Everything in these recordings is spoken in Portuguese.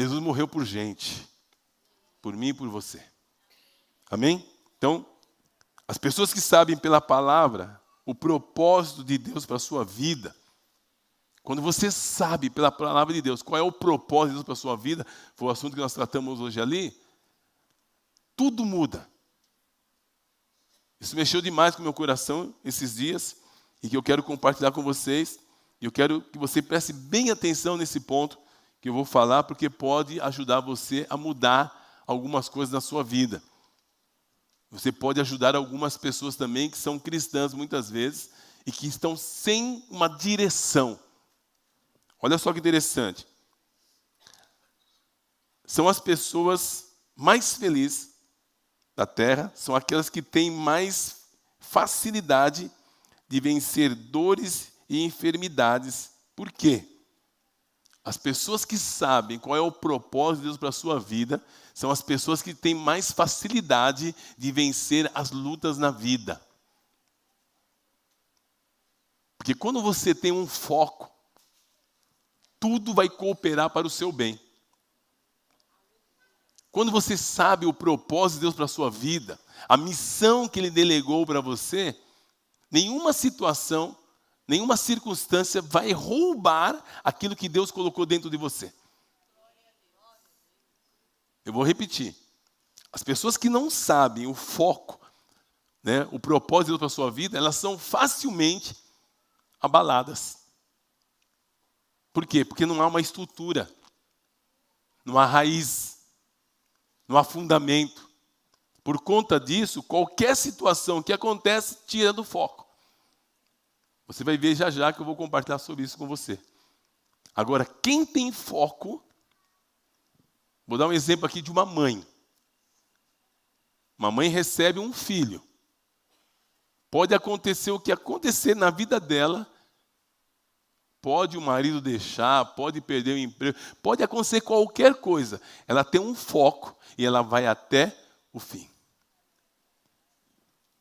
Jesus morreu por gente, por mim e por você. Amém? Então, as pessoas que sabem pela palavra o propósito de Deus para a sua vida, quando você sabe pela palavra de Deus qual é o propósito de Deus para a sua vida, foi o assunto que nós tratamos hoje ali, tudo muda. Isso mexeu demais com o meu coração esses dias e que eu quero compartilhar com vocês. E eu quero que você preste bem atenção nesse ponto que eu vou falar, porque pode ajudar você a mudar algumas coisas na sua vida. Você pode ajudar algumas pessoas também que são cristãs muitas vezes e que estão sem uma direção. Olha só que interessante. São as pessoas mais felizes da terra, são aquelas que têm mais facilidade de vencer dores e enfermidades. Por quê? As pessoas que sabem qual é o propósito de Deus para a sua vida são as pessoas que têm mais facilidade de vencer as lutas na vida. Porque quando você tem um foco, tudo vai cooperar para o seu bem. Quando você sabe o propósito de Deus para a sua vida, a missão que Ele delegou para você, nenhuma situação, nenhuma circunstância vai roubar aquilo que Deus colocou dentro de você. Eu vou repetir. As pessoas que não sabem o foco, o propósito de Deus para a sua vida, elas são facilmente abaladas. Por quê? Porque não há uma estrutura, não há raiz, não há fundamento. Por conta disso, qualquer situação que acontece, tira do foco. Você vai ver já já que eu vou compartilhar sobre isso com você. Agora, quem tem foco, vou dar um exemplo aqui de uma mãe. Uma mãe recebe um filho. Pode acontecer o que acontecer na vida dela. Pode o marido deixar, pode perder o emprego, pode acontecer qualquer coisa. Ela tem um foco e ela vai até o fim.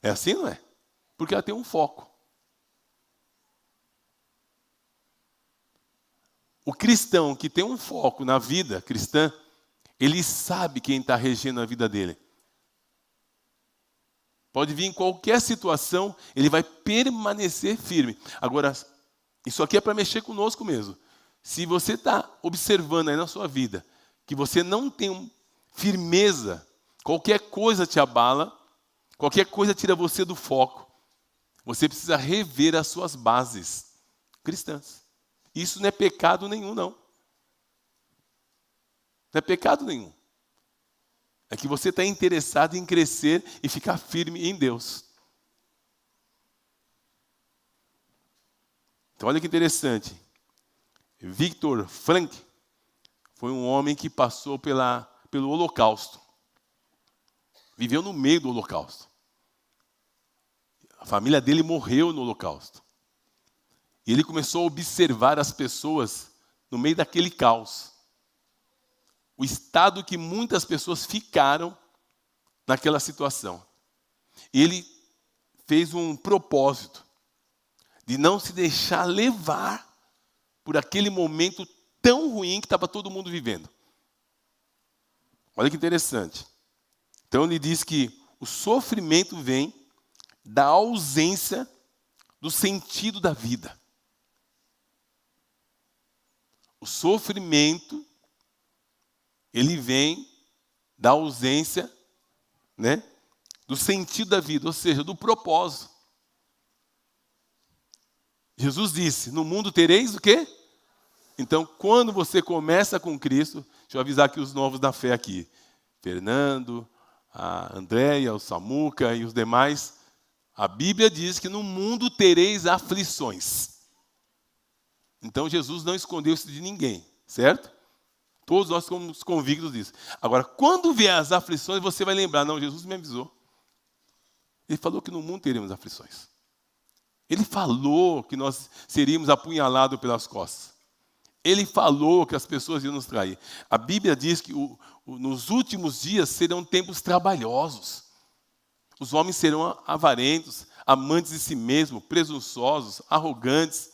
É assim, não é? Porque ela tem um foco. O cristão que tem um foco na vida cristã, ele sabe quem está regendo a vida dele. Pode vir em qualquer situação, ele vai permanecer firme. Agora, isso aqui é para mexer conosco mesmo. Se você está observando aí na sua vida que você não tem firmeza, qualquer coisa te abala, qualquer coisa tira você do foco, você precisa rever as suas bases cristãs. Isso não é pecado nenhum, não. Não é pecado nenhum. É que você está interessado em crescer e ficar firme em Deus. Então, olha que interessante. Viktor Frankl foi um homem que passou pelo Holocausto. Viveu no meio do Holocausto. A família dele morreu no Holocausto. E ele começou a observar as pessoas no meio daquele caos. O estado que muitas pessoas ficaram naquela situação. E ele fez um propósito de não se deixar levar por aquele momento tão ruim que estava todo mundo vivendo. Olha que interessante. Então ele diz que o sofrimento vem da ausência do sentido da vida. O sofrimento, ele vem da ausência, do sentido da vida, ou seja, do propósito. Jesus disse, no mundo tereis o quê? Então, quando você começa com Cristo, deixa eu avisar aqui os novos da fé aqui. Fernando, a Andréia, o Samuca e os demais. A Bíblia diz que no mundo tereis aflições. Então, Jesus não escondeu isso de ninguém, certo? Todos nós somos convictos disso. Agora, quando vier as aflições, você vai lembrar, não, Jesus me avisou. Ele falou que no mundo teríamos aflições. Ele falou que nós seríamos apunhalados pelas costas. Ele falou que as pessoas iam nos trair. A Bíblia diz que nos últimos dias serão tempos trabalhosos. Os homens serão avarentos, amantes de si mesmos, presunçosos, arrogantes,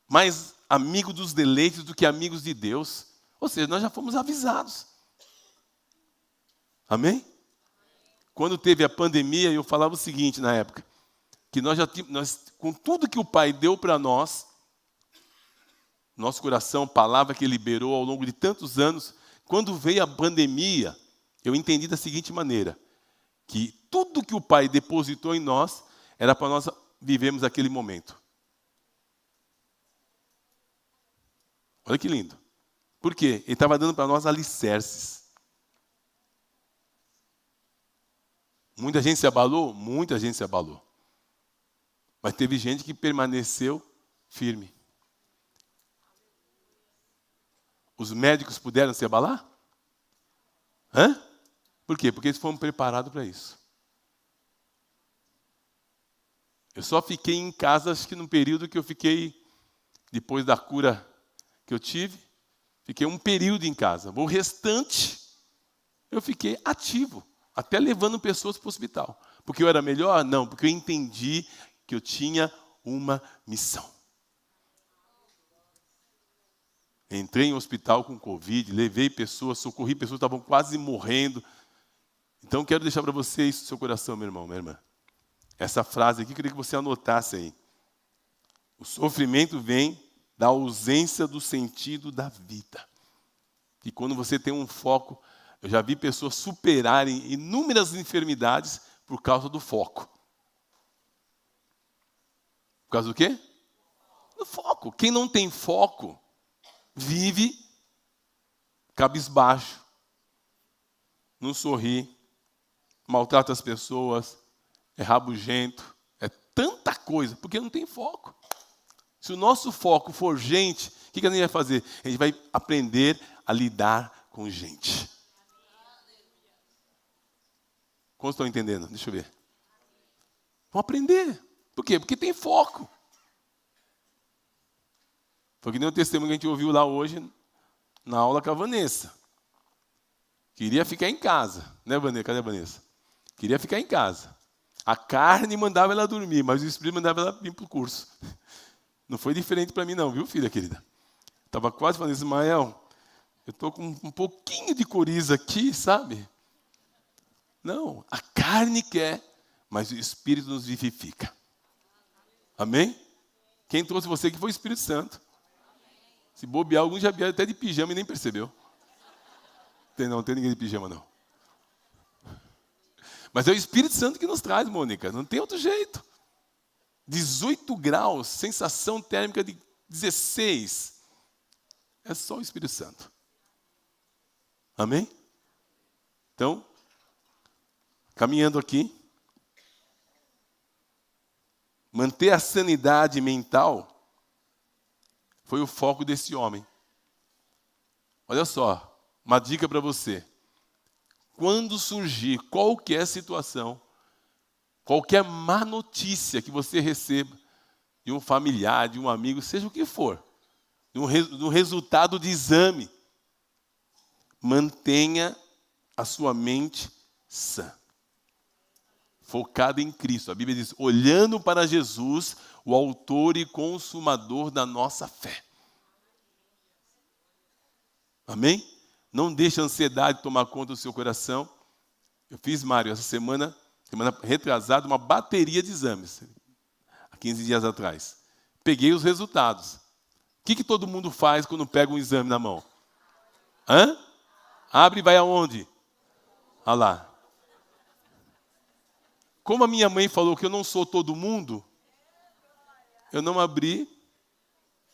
mais amigos dos deleites do que amigos de Deus. Ou seja, nós já fomos avisados. Amém? Quando teve a pandemia, eu falava o seguinte na época, que com tudo que o Pai deu para nós, nosso coração, palavra que Ele liberou ao longo de tantos anos, quando veio a pandemia, eu entendi da seguinte maneira, que tudo que o Pai depositou em nós, era para nós vivermos aquele momento. Olha que lindo. Por quê? Ele estava dando para nós alicerces. Muita gente se abalou? Muita gente se abalou. Mas teve gente que permaneceu firme. Os médicos puderam se abalar? Hã? Por quê? Porque eles foram preparados para isso. Eu só fiquei em casa, acho que no período que eu fiquei, depois da cura que eu tive, fiquei um período em casa. O restante, eu fiquei ativo. Até levando pessoas para o hospital. Porque eu era melhor? Não, porque eu entendi que eu tinha uma missão. Entrei em hospital com Covid, levei pessoas, socorri pessoas que estavam quase morrendo. Então, quero deixar para você isso no seu coração, meu irmão, minha irmã. Essa frase aqui, eu queria que você anotasse aí. O sofrimento vem da ausência do sentido da vida. E quando você tem um foco... Eu já vi pessoas superarem inúmeras enfermidades por causa do foco. Por causa do quê? Do foco. Quem não tem foco, vive cabisbaixo, não sorri, maltrata as pessoas, é rabugento, é tanta coisa, porque não tem foco. Se o nosso foco for gente, o que a gente vai fazer? A gente vai aprender a lidar com gente. Como estão entendendo? Deixa eu ver. Vão aprender. Por quê? Porque tem foco. Foi que nem o testemunho que a gente ouviu lá hoje, na aula com a Vanessa. Queria ficar em casa. Né, Vanessa? Cadê a Vanessa? Queria ficar em casa. A carne mandava ela dormir, mas o Espírito mandava ela vir para o curso. Não foi diferente para mim não, viu, filha querida? Estava quase falando, Ismael, eu estou com um pouquinho de coriza aqui, sabe? Não, a carne quer, mas o Espírito nos vivifica. Amém? Quem trouxe você aqui foi o Espírito Santo. Se bobear, alguns já vieram até de pijama e nem percebeu. Não tem ninguém de pijama, não. Mas é o Espírito Santo que nos traz, Mônica. Não tem outro jeito. 18 graus, sensação térmica de 16. É só o Espírito Santo. Amém? Então, caminhando aqui, manter a sanidade mental foi o foco desse homem. Olha só, uma dica para você. Quando surgir qualquer situação, qualquer má notícia que você receba de um familiar, de um amigo, seja o que for, no resultado de exame, mantenha a sua mente sã. Focada em Cristo. A Bíblia diz, olhando para Jesus, o autor e consumador da nossa fé. Amém? Não deixe a ansiedade tomar conta do seu coração. Eu fiz, Mário, essa semana retrasada, uma bateria de exames. Há 15 dias atrás. Peguei os resultados. O que todo mundo faz quando pega um exame na mão? Hã? Abre e vai aonde? Olha lá. Como a minha mãe falou que eu não sou todo mundo, eu não abri,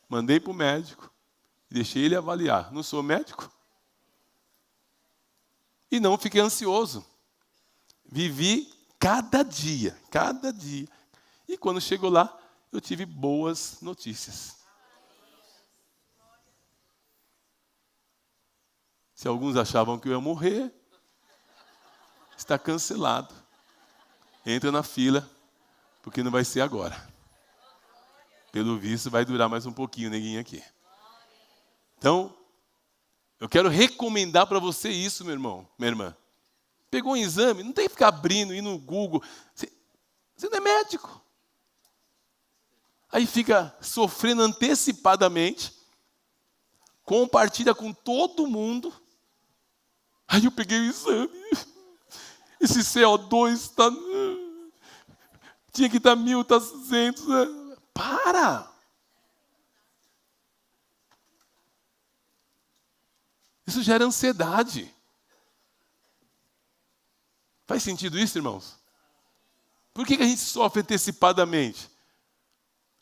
mandei para o médico, deixei ele avaliar. Não sou médico? E não fiquei ansioso. Vivi cada dia. E quando chegou lá, eu tive boas notícias. Se alguns achavam que eu ia morrer, está cancelado. Entra na fila, porque não vai ser agora. Pelo visto, vai durar mais um pouquinho, neguinho aqui. Então, eu quero recomendar para você isso, meu irmão, minha irmã. Pegou um exame, não tem que ficar abrindo, ir no Google. Você não é médico. Aí fica sofrendo antecipadamente, compartilha com todo mundo. Aí eu peguei o exame. Esse CO2 está... Tinha que estar 1.000, está 200. Para! Isso gera ansiedade. Faz sentido isso, irmãos? Por que a gente sofre antecipadamente?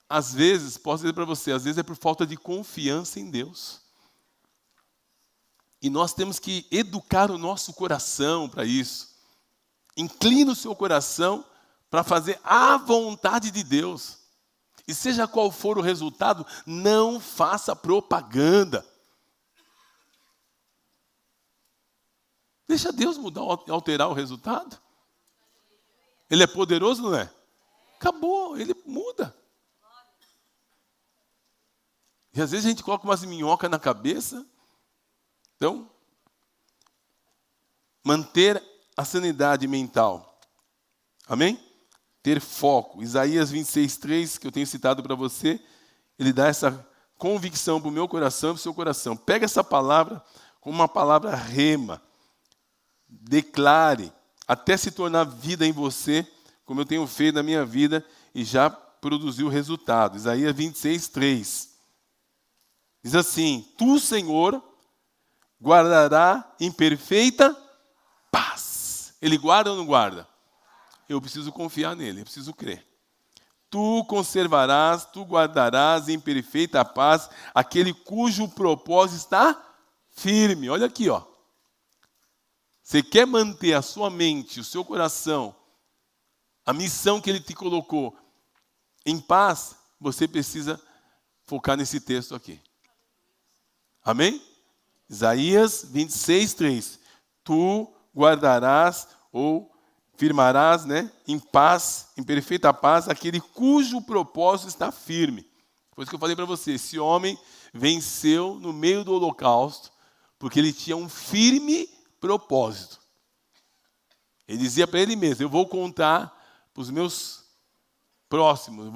Às vezes, posso dizer para você, às vezes é por falta de confiança em Deus. E nós temos que educar o nosso coração para isso. Inclina o seu coração para fazer a vontade de Deus. E seja qual for o resultado, não faça propaganda. Deixa Deus mudar, alterar o resultado. Ele é poderoso, não é? Acabou, ele muda. E às vezes a gente coloca umas minhocas na cabeça. Então, manter a sanidade mental. Amém? Ter foco. Isaías 26:3, que eu tenho citado para você, ele dá essa convicção para o meu coração e para o seu coração. Pega essa palavra como uma palavra rema. Declare, até se tornar vida em você, como eu tenho feito na minha vida e já produziu resultado. Isaías 26:3. Diz assim: Tu, Senhor, guardará em perfeita paz. Ele guarda ou não guarda? Eu preciso confiar nele, eu preciso crer. Tu conservarás, tu guardarás em perfeita paz aquele cujo propósito está firme. Olha aqui, ó. Você quer manter a sua mente, o seu coração, a missão que ele te colocou em paz, você precisa focar nesse texto aqui. Amém? Isaías 26:3. Tu guardarás ou firmarás, em paz, em perfeita paz, aquele cujo propósito está firme. Foi isso que eu falei para você. Esse homem venceu no meio do holocausto porque ele tinha um firme propósito. Ele dizia para ele mesmo: eu vou contar para os meus próximos,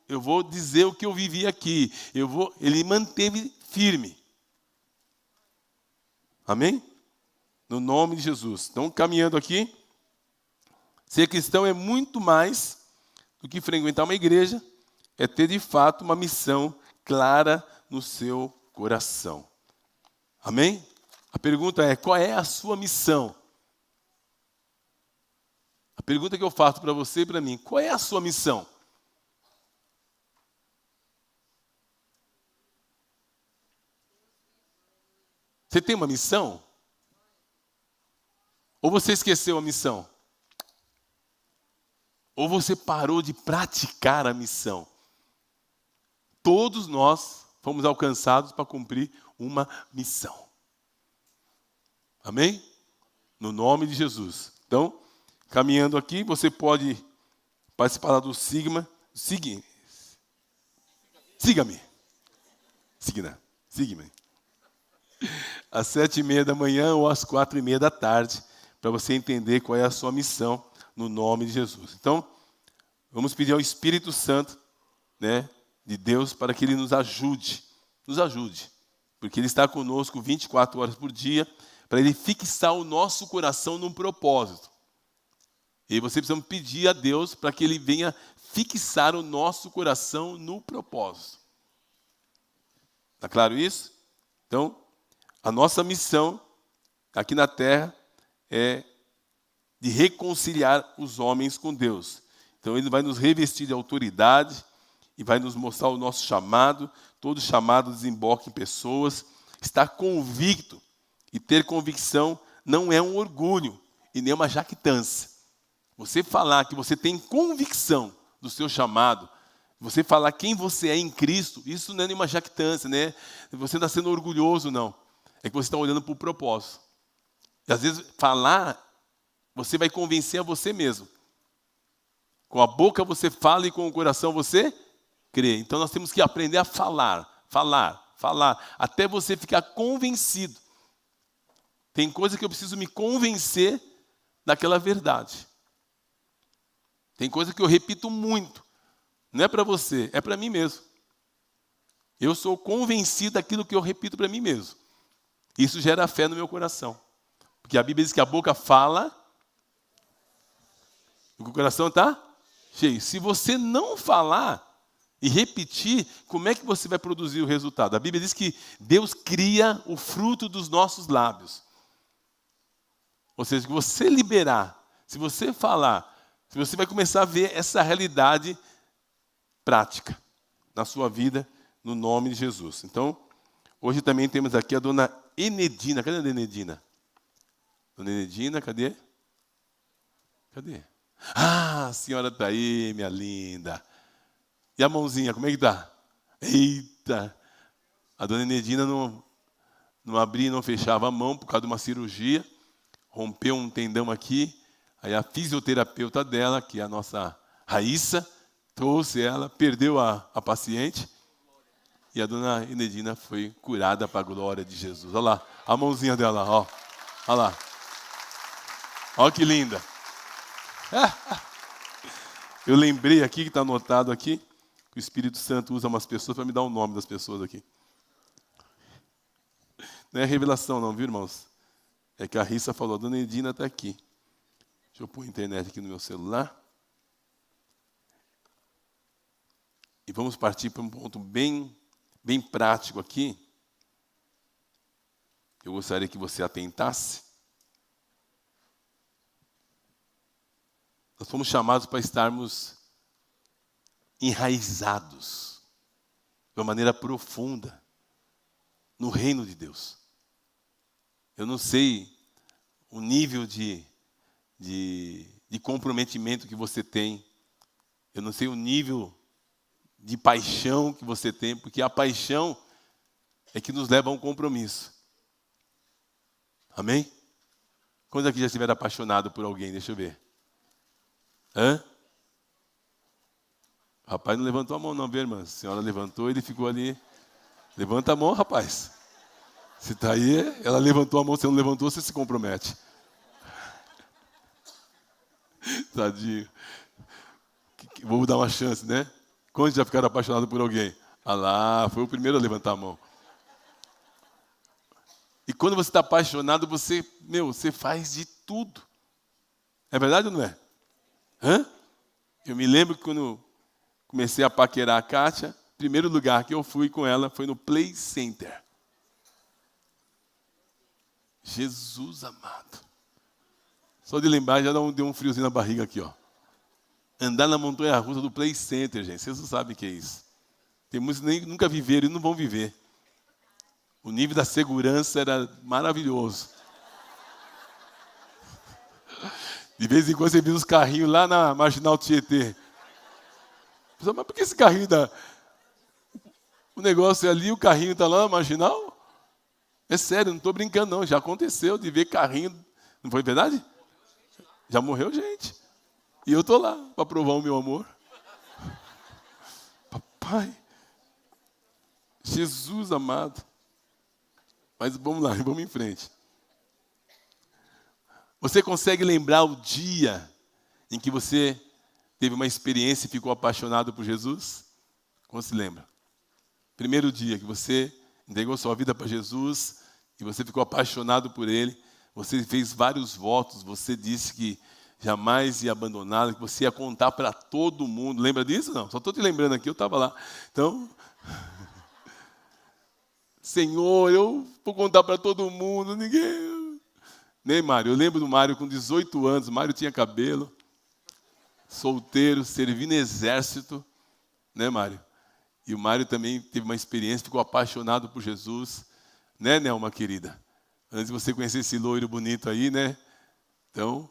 eu vou dizer o que eu vivi aqui. Ele manteve firme. Amém? No nome de Jesus. Então, caminhando aqui, ser cristão é muito mais do que frequentar uma igreja, é ter de fato uma missão clara no seu coração. Amém? A pergunta é: qual é a sua missão? A pergunta que eu faço para você e para mim: qual é a sua missão? Você tem uma missão? Ou você esqueceu a missão? Ou você parou de praticar a missão? Todos nós fomos alcançados para cumprir uma missão. Amém? No nome de Jesus. Então, caminhando aqui, você pode participar do Sigma. Siga-me. Siga-me. Às 7:30 da manhã ou às 4:30 da tarde, para você entender qual é a sua missão no nome de Jesus. Então, vamos pedir ao Espírito Santo, de Deus, para que Ele nos ajude, porque Ele está conosco 24 horas por dia, para Ele fixar o nosso coração num propósito. E você precisa pedir a Deus para que Ele venha fixar o nosso coração no propósito. Está claro isso? Então, a nossa missão aqui na terra é de reconciliar os homens com Deus. Então, Ele vai nos revestir de autoridade e vai nos mostrar o nosso chamado. Todo chamado desemboca em pessoas. Estar convicto e ter convicção não é um orgulho e nem uma jactância. Você falar que você tem convicção do seu chamado, você falar quem você é em Cristo, isso não é nenhuma jactância, né? Você não está sendo orgulhoso, não. É que você está olhando para o propósito. E às vezes falar, você vai convencer a você mesmo. Com a boca você fala e com o coração você crê. Então nós temos que aprender a falar, até você ficar convencido. Tem coisa que eu preciso me convencer daquela verdade. Tem coisa que eu repito muito. Não é para você, é para mim mesmo. Eu sou convencido daquilo que eu repito para mim mesmo. Isso gera fé no meu coração. Porque a Bíblia diz que a boca fala, o coração está cheio. Se você não falar e repetir, como é que você vai produzir o resultado? A Bíblia diz que Deus cria o fruto dos nossos lábios. Ou seja, que você liberar, se você falar, se você vai começar a ver essa realidade prática na sua vida, no nome de Jesus. Então, hoje também temos aqui a dona Enedina. Cadê a dona Enedina? Dona Enedina, cadê? Cadê? Ah, a senhora está aí, minha linda. E a mãozinha, como é que está? Eita! A dona Enedina não abria e não fechava a mão por causa de uma cirurgia. Rompeu um tendão aqui. Aí a fisioterapeuta dela, que é a nossa Raíssa, trouxe ela, perdeu a paciente. E a dona Enedina foi curada para a glória de Jesus. Olha lá, a mãozinha dela, ó. Olha lá. Olha que linda. Eu lembrei aqui, que está anotado aqui, que o Espírito Santo usa umas pessoas para me dar o nome das pessoas aqui. Não é revelação não, viu, irmãos? É que a Rissa falou, a dona Edina está aqui. Deixa eu pôr a internet aqui no meu celular. E vamos partir para um ponto bem prático aqui. Eu gostaria que você atentasse. Nós fomos chamados para estarmos enraizados de uma maneira profunda no reino de Deus. Eu não sei o nível de comprometimento que você tem. Eu não sei o nível de paixão que você tem, porque a paixão é que nos leva a um compromisso. Amém? Quando aqui já estiver apaixonado por alguém? Deixa eu ver. Hã? O rapaz não levantou a mão não, viu, irmã? A senhora levantou, ele ficou ali. Levanta a mão, rapaz. Se está aí, ela levantou a mão, se não levantou, você se compromete. Tadinho. Vou dar uma chance, né? Quando já ficaram apaixonados por alguém? Ah lá, foi o primeiro a levantar a mão. E quando você está apaixonado, você faz de tudo. É verdade ou não é? Hã? Eu me lembro que quando comecei a paquerar a Kátia, o primeiro lugar que eu fui com ela foi no Play Center. Jesus amado. Só de lembrar já deu um friozinho na barriga aqui, ó. Andar na montanha-russa do Play Center, gente. Vocês não sabem o que é isso. Tem muitos que nem nunca viveram e não vão viver. O nível da segurança era maravilhoso. De vez em quando você via uns carrinhos lá na Marginal Tietê. Mas por que esse carrinho o negócio é ali, o carrinho está lá na Marginal? É sério, não estou brincando não. Já aconteceu de ver carrinho. Não foi verdade? Já morreu gente. E eu estou lá para provar o meu amor. Papai. Jesus amado. Mas vamos lá, vamos em frente. Você consegue lembrar o dia em que você teve uma experiência e ficou apaixonado por Jesus? Como se lembra? Primeiro dia que você entregou sua vida para Jesus e você ficou apaixonado por Ele. Você fez vários votos, você disse que jamais ia abandoná-lo, que você ia contar para todo mundo. Lembra disso? Não, só estou te lembrando aqui, eu estava lá. Então, Senhor, eu vou contar para todo mundo, ninguém... Nem Mário, eu lembro do Mário com 18 anos, Mário tinha cabelo, solteiro, servindo exército, né, Mário? E o Mário também teve uma experiência, ficou apaixonado por Jesus, né, Nelma, querida? Antes de você conhecer esse loiro bonito aí, né? Então,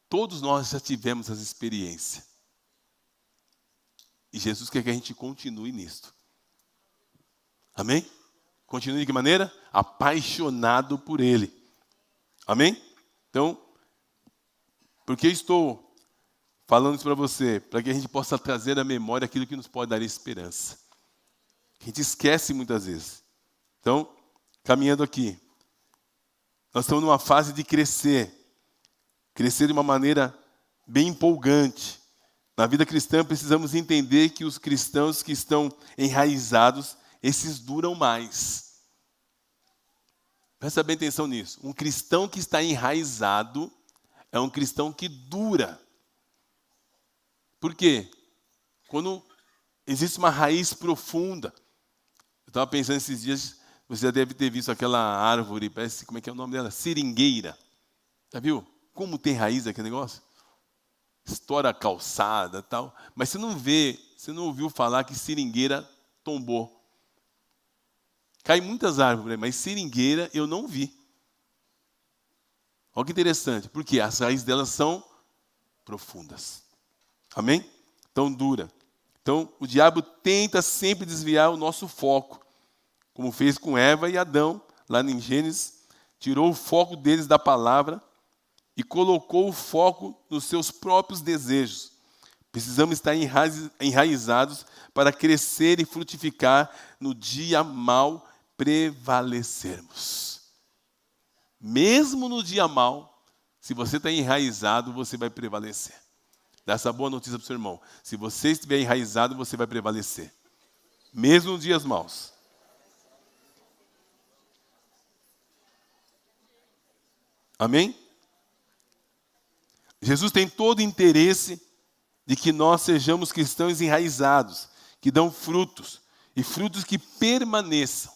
todos nós já tivemos essa experiência. E Jesus quer que a gente continue nisto. Amém? Continue de que maneira? Apaixonado por Ele. Amém? Então, por que estou falando isso para você? Para que a gente possa trazer à memória aquilo que nos pode dar esperança. A gente esquece muitas vezes. Então, caminhando aqui. Nós estamos numa fase de crescer. Crescer de uma maneira bem empolgante. Na vida cristã, precisamos entender que os cristãos que estão enraizados, esses duram mais. Presta bem atenção nisso. Um cristão que está enraizado é um cristão que dura. Por quê? Quando existe uma raiz profunda. Eu estava pensando esses dias, você já deve ter visto aquela árvore, parece, como é que é o nome dela? Seringueira. Já viu? Como tem raiz aquele negócio? Estoura a calçada e tal. Mas você não vê, você não ouviu falar que seringueira tombou. Cai muitas árvores, mas seringueira eu não vi. Olha que interessante, porque as raízes delas são profundas. Amém? Então dura. Então o diabo tenta sempre desviar o nosso foco, como fez com Eva e Adão, lá em Gênesis, tirou o foco deles da palavra e colocou o foco nos seus próprios desejos. Precisamos estar enraizados para crescer e frutificar no dia mau prevalecermos. Mesmo no dia mau, se você está enraizado, você vai prevalecer. Dá essa boa notícia para o seu irmão. Se você estiver enraizado, você vai prevalecer. Mesmo nos dias maus. Amém? Jesus tem todo o interesse de que nós sejamos cristãos enraizados, que dão frutos, e frutos que permaneçam.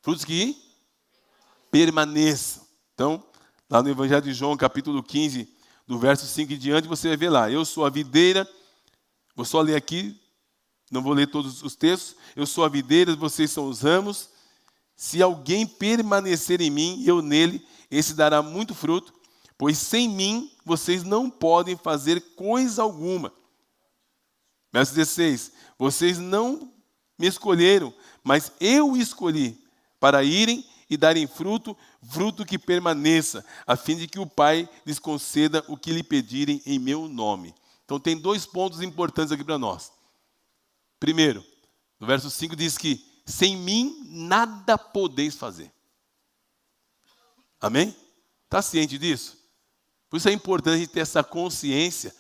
Frutos que permaneçam. Então, lá no Evangelho de João, capítulo 15, do verso 5 em diante, você vai ver lá. Eu sou a videira, vou só ler aqui, não vou ler todos os textos. Eu sou a videira, vocês são os ramos. Se alguém permanecer em mim, eu nele, esse dará muito fruto, pois sem mim vocês não podem fazer coisa alguma. Verso 16. Vocês não me escolheram, mas eu escolhi para irem e darem fruto, fruto que permaneça, a fim de que o Pai lhes conceda o que lhe pedirem em meu nome. Então tem 2 pontos importantes aqui para nós. Primeiro, no verso 5 diz que sem mim nada podeis fazer. Amém? Está ciente disso? Por isso é importante a gente ter essa consciência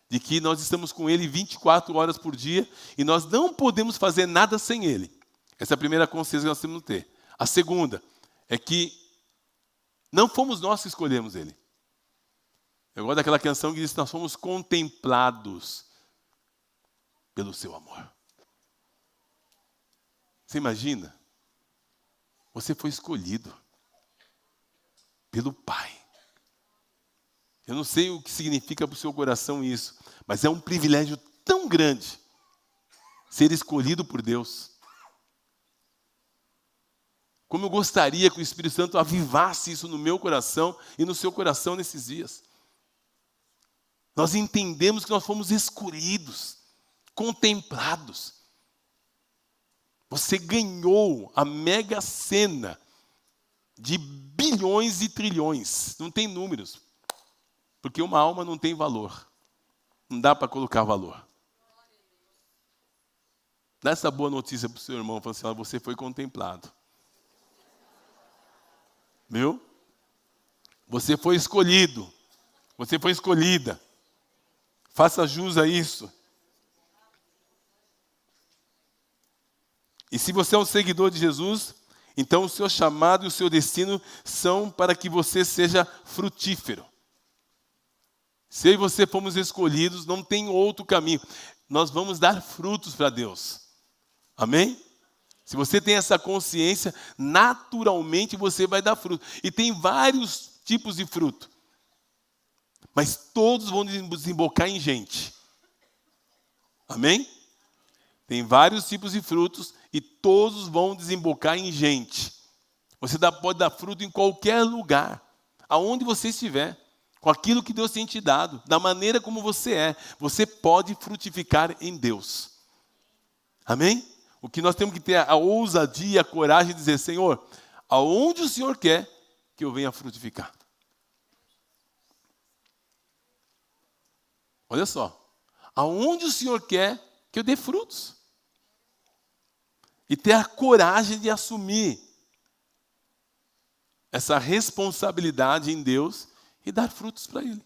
de que nós estamos com Ele 24 horas por dia e nós não podemos fazer nada sem Ele. Essa é a primeira consciência que nós temos que ter. A segunda é que não fomos nós que escolhemos Ele. Eu gosto daquela canção que diz que nós fomos contemplados pelo Seu amor. Você imagina? Você foi escolhido pelo Pai. Eu não sei o que significa para o seu coração isso, mas é um privilégio tão grande ser escolhido por Deus. Como eu gostaria que o Espírito Santo avivasse isso no meu coração e no seu coração nesses dias. Nós entendemos que nós fomos escolhidos, contemplados. Você ganhou a mega sena de bilhões e trilhões. Não tem números. Porque uma alma não tem valor. Não dá para colocar valor. Dá essa boa notícia para o seu irmão. Fala assim, você foi contemplado. Viu? Você foi escolhido. Você foi escolhida. Faça jus a isso. E se você é um seguidor de Jesus, então o seu chamado e o seu destino são para que você seja frutífero. Se eu e você fomos escolhidos, não tem outro caminho. Nós vamos dar frutos para Deus. Amém? Se você tem essa consciência, naturalmente você vai dar fruto. E tem vários tipos de fruto. Mas todos vão desembocar em gente. Amém? Tem vários tipos de frutos e todos vão desembocar em gente. Você pode dar fruto em qualquer lugar, aonde você estiver, com aquilo que Deus tem te dado, da maneira como você é. Você pode frutificar em Deus. Amém? O que nós temos que ter a ousadia e a coragem de dizer, Senhor, aonde o Senhor quer que eu venha frutificar? Olha só, aonde o Senhor quer que eu dê frutos? E ter a coragem de assumir essa responsabilidade em Deus e dar frutos para Ele.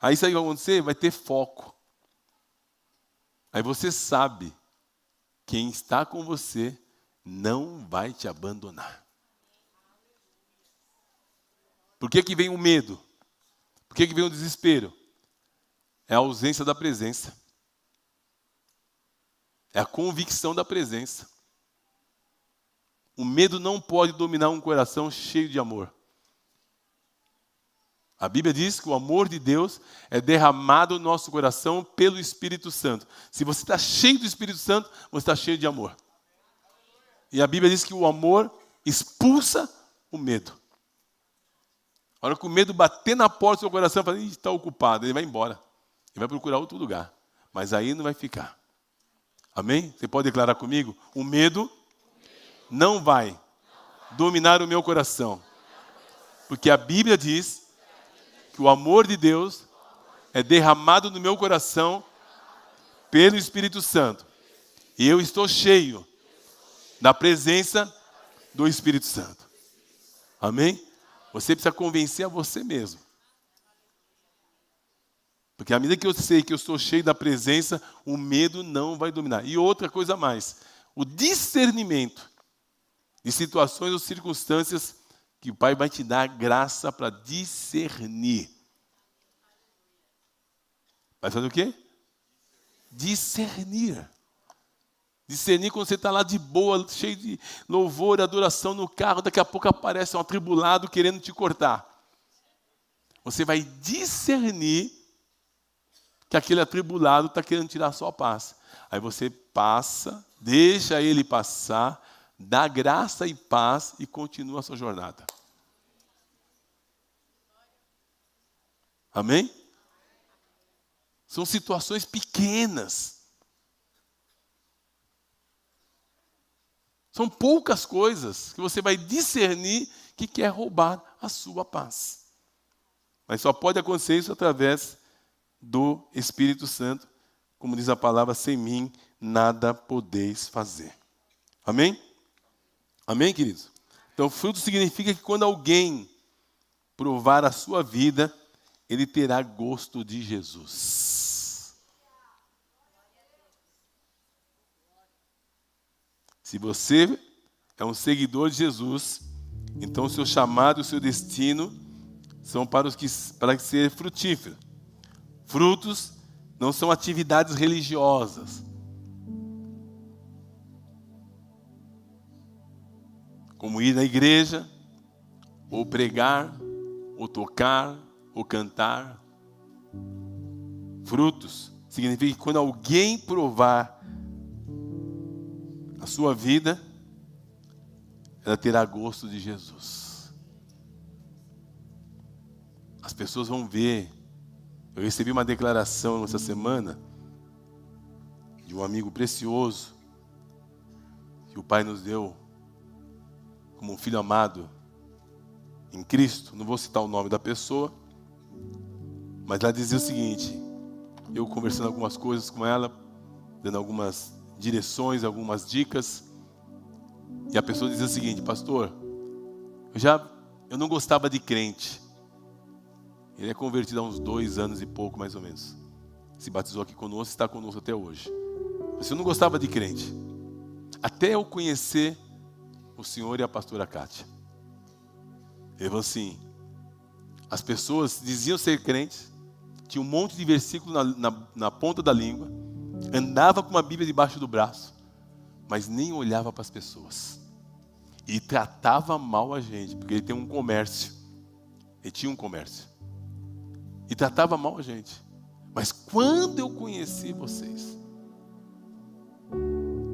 Aí sabe o que vai acontecer? Vai ter foco. Aí você sabe, quem está com você não vai te abandonar. Por que que vem o medo? Por que que vem o desespero? É a ausência da presença. É a convicção da presença. O medo não pode dominar um coração cheio de amor. A Bíblia diz que o amor de Deus é derramado no nosso coração pelo Espírito Santo. Se você está cheio do Espírito Santo, você está cheio de amor. E a Bíblia diz que o amor expulsa o medo. A hora que o medo bater na porta do seu coração, fala, está ocupado, ele vai embora. Ele vai procurar outro lugar. Mas aí não vai ficar. Amém? Você pode declarar comigo? O medo não vai dominar o meu coração. Porque a Bíblia diz que o amor de Deus é derramado no meu coração pelo Espírito Santo. E eu estou cheio da presença do Espírito Santo. Amém? Você precisa convencer a você mesmo. Porque à medida que eu sei que eu estou cheio da presença, o medo não vai dominar. E outra coisa a mais, o discernimento de situações ou circunstâncias que o Pai vai te dar graça para discernir. Vai fazer o quê? Discernir. Discernir quando você está lá de boa, cheio de louvor e adoração no carro, daqui a pouco aparece um atribulado querendo te cortar. Você vai discernir que aquele atribulado está querendo tirar a sua paz. Aí você passa, deixa ele passar, dá graça e paz e continua a sua jornada. Amém? São situações pequenas. São poucas coisas que você vai discernir que quer roubar a sua paz. Mas só pode acontecer isso através do Espírito Santo. Como diz a palavra, sem mim nada podeis fazer. Amém? Amém, queridos? Então, fruto significa que quando alguém provar a sua vida, ele terá gosto de Jesus. Se você é um seguidor de Jesus, então o seu chamado e o seu destino são para ser frutífero. Frutos não são atividades religiosas. Como ir na igreja, ou pregar, ou tocar, ou cantar. Frutos significa que quando alguém provar a sua vida, ela terá gosto de Jesus. As pessoas vão ver. Eu recebi uma declaração essa semana de um amigo precioso que o Pai nos deu como um filho amado em Cristo. Não vou citar o nome da pessoa, mas ela dizia o seguinte, eu conversando algumas coisas com ela, dando algumas direções, algumas dicas, e a pessoa dizia o seguinte, pastor, eu não gostava de crente. Ele é convertido há uns 2 anos e pouco, mais ou menos. Se batizou aqui conosco, está conosco até hoje. Mas eu não gostava de crente. Até eu conhecer o senhor e a pastora Kátia. Ele falou assim, as pessoas diziam ser crentes, tinha um monte de versículo na ponta da língua, andava com uma Bíblia debaixo do braço, mas nem olhava para as pessoas. E tratava mal a gente, porque ele tem um comércio. Ele tinha um comércio. E tratava mal a gente. Mas quando eu conheci vocês,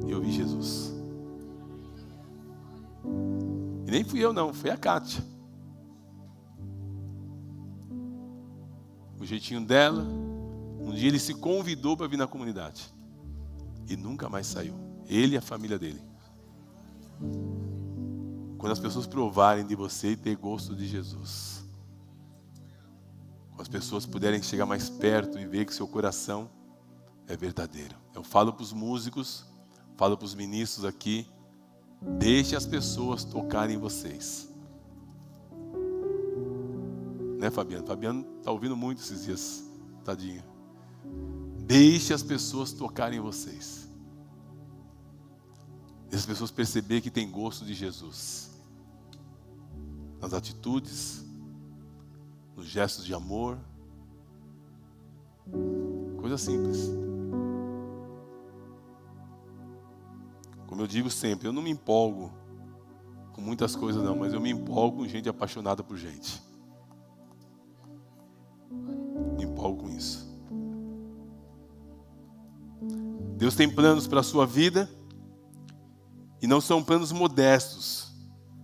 eu vi Jesus. E nem fui eu não, foi a Kátia. O jeitinho dela. Um dia ele se convidou para vir na comunidade. E nunca mais saiu. Ele e a família dele. Quando as pessoas provarem de você e ter gosto de Jesus. Quando as pessoas puderem chegar mais perto e ver que seu coração é verdadeiro. Eu falo para os músicos, falo para os ministros aqui. Deixe as pessoas tocarem em vocês. Né, Fabiano? Fabiano está ouvindo muito esses dias tadinho. Deixe as pessoas tocarem em vocês. Deixe as pessoas perceberem que tem gosto de Jesus. Nas atitudes, nos gestos de amor. Coisa simples. Como eu digo sempre, eu não me empolgo com muitas coisas não, mas eu me empolgo com gente apaixonada por gente. Me empolgo com isso. Deus tem planos para a sua vida e não são planos modestos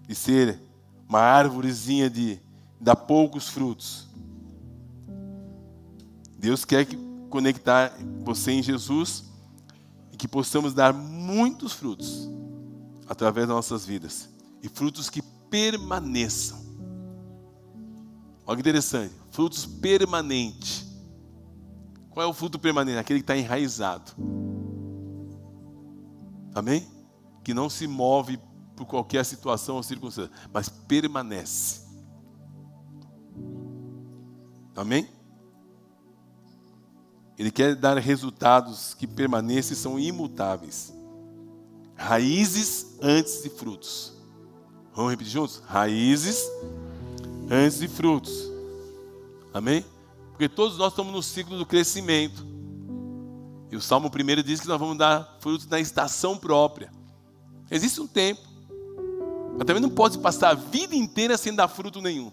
de ser uma árvorezinha de dar poucos frutos. Deus quer conectar você em Jesus e que possamos dar muitos frutos através das nossas vidas. E frutos que permaneçam. Olha que interessante. Frutos permanentes. Qual é o fruto permanente? Aquele que está enraizado. Amém? Que não se move por qualquer situação ou circunstância, mas permanece. Amém? Ele quer dar resultados que permaneçam e são imutáveis. Raízes antes de frutos. Vamos repetir juntos? Raízes antes de frutos. Amém? Porque todos nós estamos no ciclo do crescimento. E o Salmo 1 diz que nós vamos dar frutos na estação própria. Existe um tempo. Mas também não pode passar a vida inteira sem dar fruto nenhum.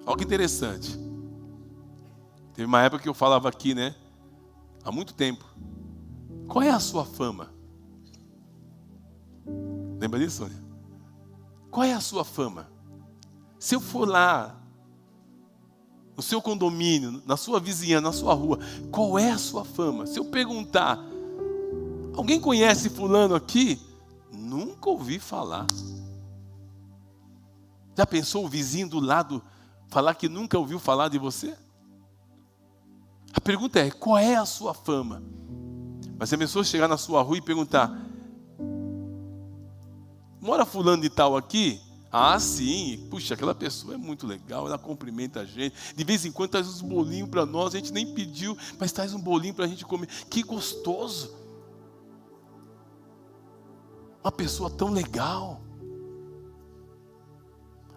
Olha que interessante. Teve uma época que eu falava aqui, né? Há muito tempo. Qual é a sua fama? Lembra disso, Sônia? Qual é a sua fama? Se eu for lá, no seu condomínio, na sua vizinhança, na sua rua, qual é a sua fama? Se eu perguntar, alguém conhece fulano aqui? Nunca ouvi falar. Já pensou o vizinho do lado falar que nunca ouviu falar de você? A pergunta é, qual é a sua fama? Mas se a pessoa chegar na sua rua e perguntar, mora fulano de tal aqui? Ah, sim. Puxa, aquela pessoa é muito legal, ela cumprimenta a gente. De vez em quando traz uns bolinhos para nós, a gente nem pediu, mas traz um bolinho para a gente comer. Que gostoso. Uma pessoa tão legal.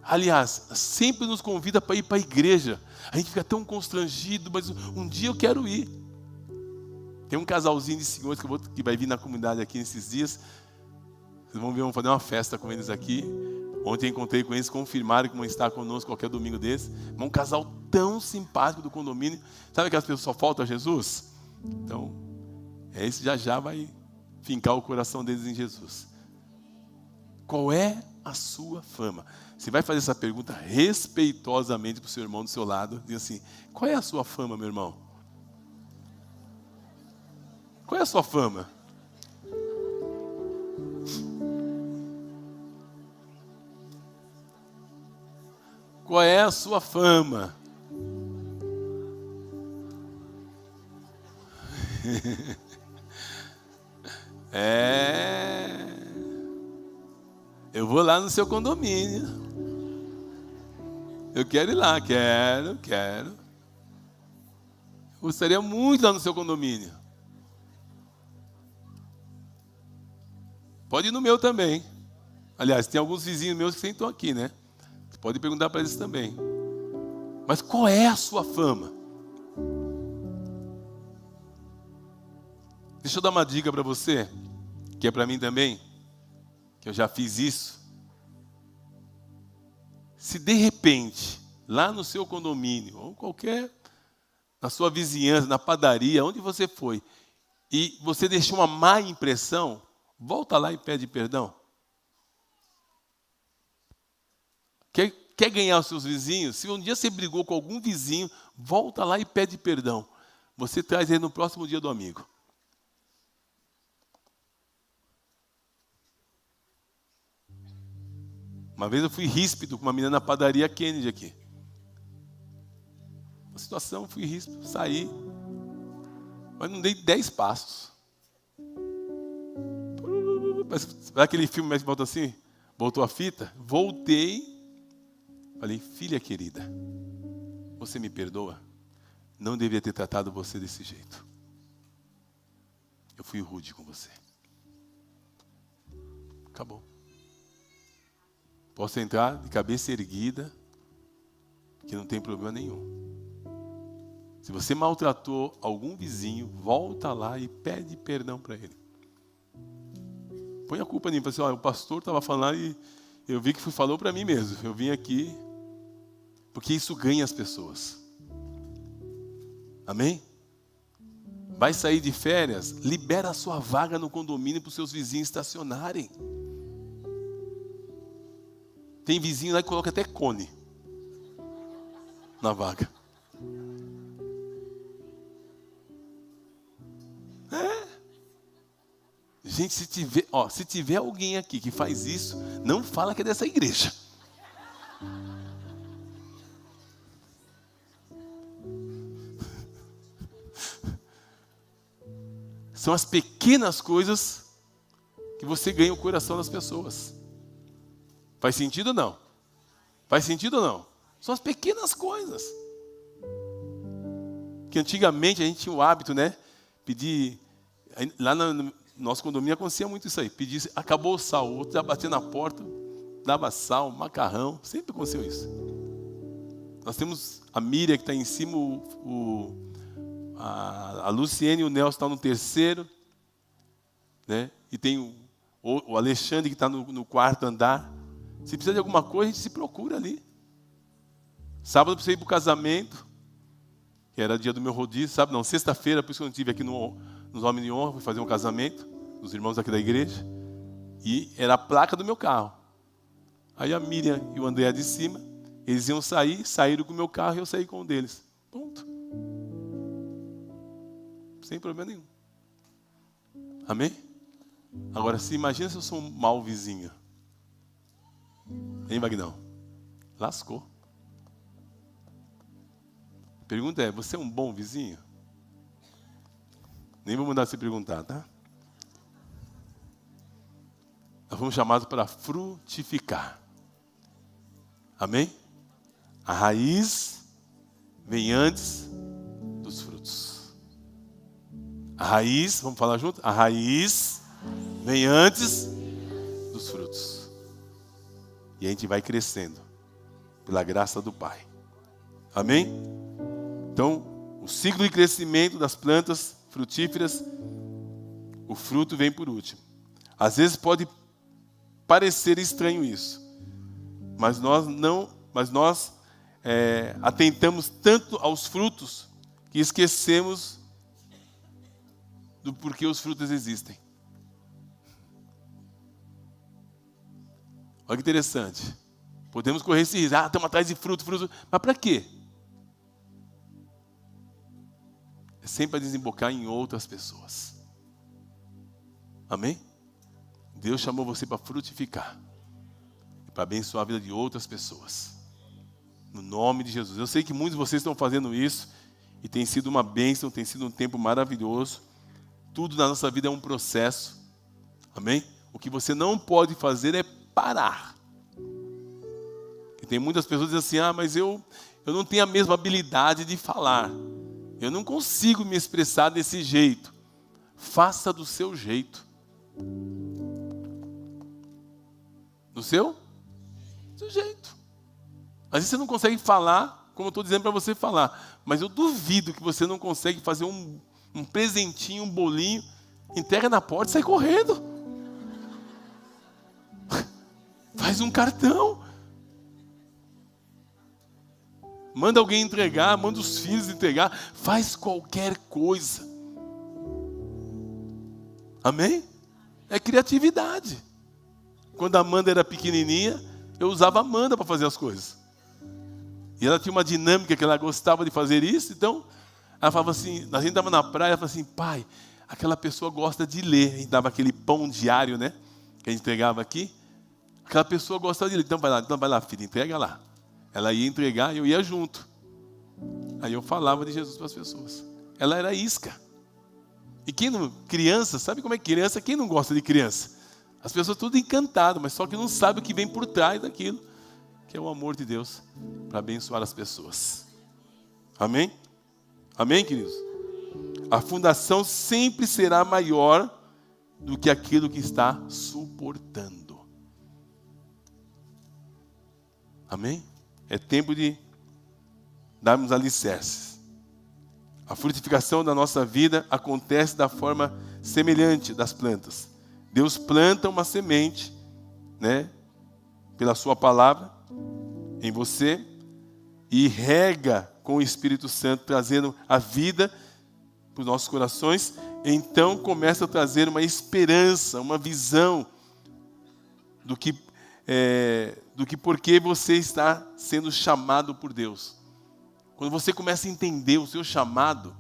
Aliás, sempre nos convida para ir para a igreja. A gente fica tão constrangido, mas um dia eu quero ir. Tem um casalzinho de senhores que vai vir na comunidade aqui nesses dias. Vocês vão ver, vamos fazer uma festa com eles aqui. Ontem eu encontrei com eles, confirmaram que vão estar conosco qualquer domingo desse. Um casal tão simpático do condomínio. Sabe que as pessoas só faltam a Jesus? Então, esse já vai fincar o coração deles em Jesus. Qual é a sua fama? Você vai fazer essa pergunta respeitosamente para o seu irmão do seu lado. Diz assim, qual é a sua fama, meu irmão? Qual é a sua fama? Qual é a sua fama? Eu vou lá no seu condomínio. Eu quero ir lá, quero. Gostaria muito lá no seu condomínio. Pode ir no meu também. Aliás, tem alguns vizinhos meus que sentam aqui, né? Você pode perguntar para eles também. Mas qual é a sua fama? Deixa eu dar uma dica para você, que é para mim também, que eu já fiz isso. Se de repente, lá no seu condomínio, ou qualquer, na sua vizinhança, na padaria, onde você foi, e você deixou uma má impressão, volta lá e pede perdão. Quer ganhar os seus vizinhos? Se um dia você brigou com algum vizinho, volta lá e pede perdão. Você traz ele no próximo dia do amigo. Uma vez eu fui ríspido com uma menina na padaria Kennedy aqui. Uma situação, fui ríspido, saí. Mas não dei 10 passos. Sabe aquele filme mais que volta assim? Voltou a fita? Voltei. Falei, filha querida, você me perdoa? não deveria ter tratado você desse jeito. Eu fui rude com você. Acabou. Posso entrar de cabeça erguida, que não tem problema nenhum. Se você maltratou algum vizinho, volta lá e pede perdão para ele. Põe a culpa nele. Fala assim, olha, o pastor estava falando e eu vi que falou para mim mesmo. Eu vim aqui, porque isso ganha as pessoas. Amém? Vai sair de férias, libera a sua vaga no condomínio para os seus vizinhos estacionarem. Tem vizinho lá que coloca até cone na vaga. Gente, se tiver alguém aqui que faz isso, não fala que é dessa igreja. São as pequenas coisas que você ganha o coração das pessoas. Faz sentido ou não? Faz sentido ou não? São as pequenas coisas. Que antigamente a gente tinha o hábito, né? Pedir, lá no nosso condomínio acontecia muito isso aí. Pedir, acabou o sal, o outro já batia na porta, dava sal, macarrão, sempre aconteceu isso. Nós temos a Miriam que está em cima, a Luciene e o Nelson estão no terceiro, né? E tem o Alexandre que está no quarto andar. Se precisa de alguma coisa, a gente se procura ali. Sábado eu precisei ir para o casamento, que era dia do meu rodízio, sabe? Não, sexta-feira, por isso que eu não estive aqui nos Homens de Honra, fui fazer um casamento, dos irmãos aqui da igreja, e era a placa do meu carro. Aí a Miriam e o André de cima, eles iam sair, saíram com o meu carro e eu saí com um deles. Ponto. Sem problema nenhum. Amém? Agora, imagina se eu sou um mau vizinho. Hein, Magnão? Lascou. A pergunta é, você é um bom vizinho? Nem vou mandar você perguntar, tá? Nós fomos chamados para frutificar. Amém? A raiz vem antes dos frutos. A raiz, vamos falar junto? A raiz vem antes dos frutos. E a gente vai crescendo pela graça do Pai. Amém? Então, o ciclo de crescimento das plantas frutíferas, o fruto vem por último. Às vezes pode parecer estranho isso, mas nós atentamos tanto aos frutos que esquecemos do porquê os frutos existem. Olha que interessante. Podemos correr esse risco. Estamos atrás de fruto. Mas para quê? É sempre para desembocar em outras pessoas. Amém? Deus chamou você para frutificar. Para abençoar a vida de outras pessoas. No nome de Jesus. Eu sei que muitos de vocês estão fazendo isso. E tem sido uma bênção, tem sido um tempo maravilhoso. Tudo na nossa vida é um processo. Amém? O que você não pode fazer é parar. E tem muitas pessoas que dizem assim, mas eu não tenho a mesma habilidade de falar. Eu não consigo me expressar desse jeito. Faça do seu jeito. Do seu jeito. Às vezes você não consegue falar, como eu estou dizendo para você falar. Mas eu duvido que você não consegue fazer um presentinho, um bolinho, entrega na porta e sai correndo. Faz um cartão. Manda alguém entregar, manda os filhos entregar. Faz qualquer coisa. Amém? É criatividade. Quando a Amanda era pequenininha, eu usava a Amanda para fazer as coisas. E ela tinha uma dinâmica que ela gostava de fazer isso. Então, ela falava assim, a gente estava na praia, ela falava assim, pai, aquela pessoa gosta de ler. A gente dava aquele pão diário, né? Que a gente entregava aqui. Aquela pessoa gosta de ler. Então vai lá, filha, entrega lá. Ela ia entregar e eu ia junto. Aí eu falava de Jesus para as pessoas. Ela era isca. E criança, sabe como é criança? Quem não gosta de criança? As pessoas tudo encantado, mas só que não sabe o que vem por trás daquilo, que é o amor de Deus para abençoar as pessoas. Amém? Amém, queridos? A fundação sempre será maior do que aquilo que está suportando. Amém? É tempo de darmos alicerces. A frutificação da nossa vida acontece da forma semelhante das plantas. Deus planta uma semente, né, pela sua palavra em você e rega com o Espírito Santo, trazendo a vida para os nossos corações. Então começa a trazer uma esperança, uma visão do que porque você está sendo chamado por Deus. Quando você começa a entender o seu chamado,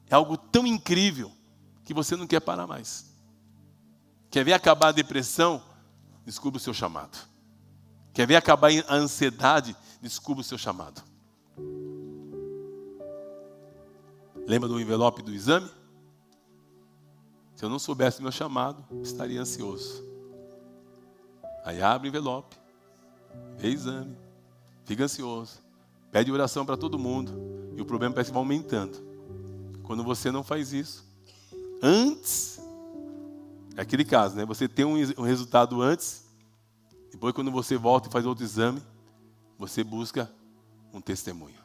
é algo tão incrível que você não quer parar mais. Quer ver acabar a depressão? Descubra o seu chamado. Quer ver acabar a ansiedade? Descubra o seu chamado. Lembra do envelope do exame? Se eu não soubesse meu chamado, estaria ansioso. Aí abre o envelope, vê exame, fica ansioso, pede oração para todo mundo e o problema parece que vai aumentando. Quando você não faz isso, antes, é aquele caso, né? Você tem um resultado antes, depois quando você volta e faz outro exame, você busca um testemunho.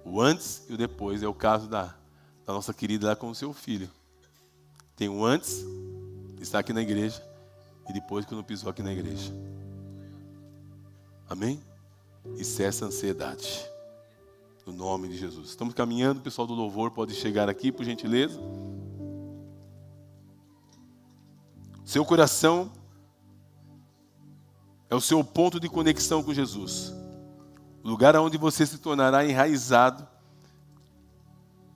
O antes e o depois é o caso da nossa querida lá com o seu filho. Tem o antes, está aqui na igreja, e depois quando pisou aqui na igreja. Amém? E cessa a ansiedade. No nome de Jesus. Estamos caminhando, o pessoal do louvor pode chegar aqui, por gentileza. Seu coração é o seu ponto de conexão com Jesus. O lugar onde você se tornará enraizado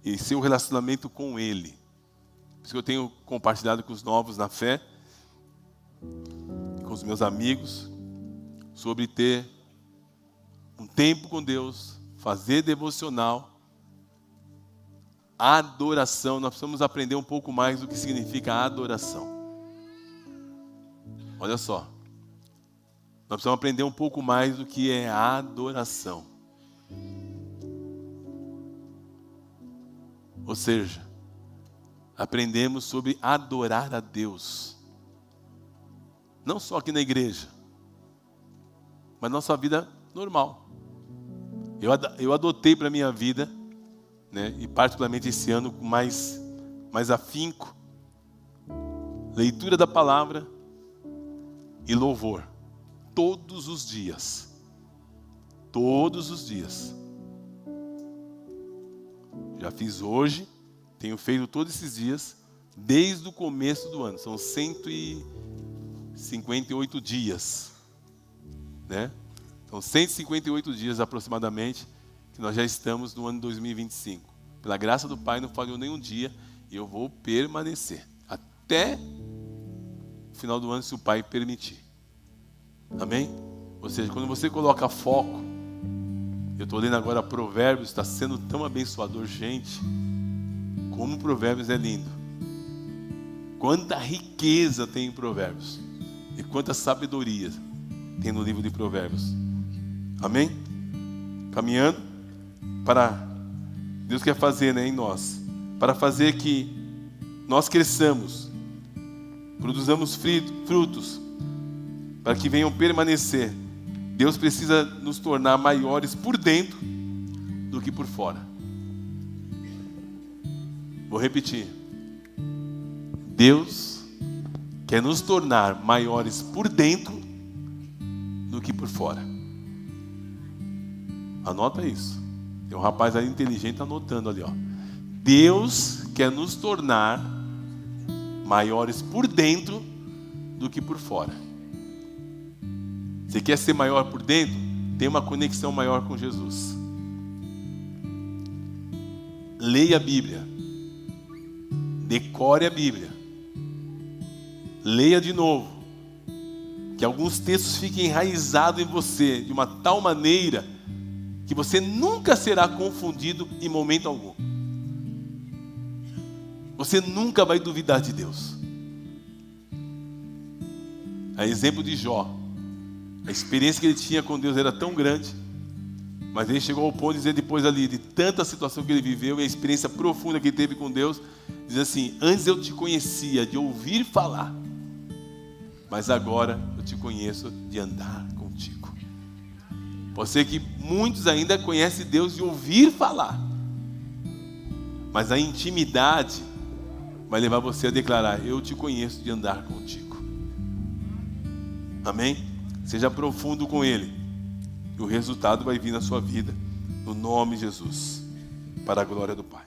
em seu relacionamento com Ele. Por isso que eu tenho compartilhado com os novos na fé, com os meus amigos, sobre ter um tempo com Deus, fazer devocional, adoração. Nós precisamos aprender um pouco mais do que significa adoração. Olha só, nós precisamos aprender um pouco mais do que é adoração. Ou seja, aprendemos sobre adorar a Deus. Não só aqui na igreja, mas na nossa vida normal. Eu adotei para a minha vida, né, e particularmente esse ano com mais afinco, leitura da palavra e louvor. Todos os dias. Todos os dias. Já fiz hoje, tenho feito todos esses dias, desde o começo do ano. São 158 dias, né? São 158 dias aproximadamente que nós já estamos no ano 2025. Pela graça do Pai não falhou nenhum dia e eu vou permanecer até o final do ano, se o Pai permitir. Amém? Ou seja, quando você coloca foco, eu estou lendo agora Provérbios, está sendo tão abençoador, gente. Como Provérbios é lindo. Quanta riqueza tem em Provérbios. E quanta sabedoria tem no livro de Provérbios. Amém? Caminhando para Deus quer fazer, né, em nós. Para fazer que nós cresçamos, produzamos frutos, para que venham permanecer. Deus precisa nos tornar maiores por dentro do que por fora. Vou repetir. Deus quer nos tornar maiores por dentro do que por fora. Anota isso. Tem um rapaz aí inteligente anotando ali, ó. Deus quer nos tornar maiores por dentro do que por fora. Você quer ser maior por dentro? Tem uma conexão maior com Jesus. Leia a Bíblia. Decore a Bíblia. Leia de novo. Que alguns textos fiquem enraizados em você de uma tal maneira que você nunca será confundido em momento algum. Você nunca vai duvidar de Deus. A exemplo de Jó. A experiência que ele tinha com Deus era tão grande Mas ele chegou ao ponto de dizer, depois ali, de tanta situação que ele viveu e a experiência profunda que ele teve com Deus, diz assim: antes eu te conhecia de ouvir falar, mas agora eu te conheço de andar contigo. Pode ser que muitos ainda conhecem Deus de ouvir falar, mas a intimidade vai levar você a declarar: eu te conheço de andar contigo. Amém? Seja profundo com Ele, e o resultado vai vir na sua vida, no nome de Jesus, para a glória do Pai.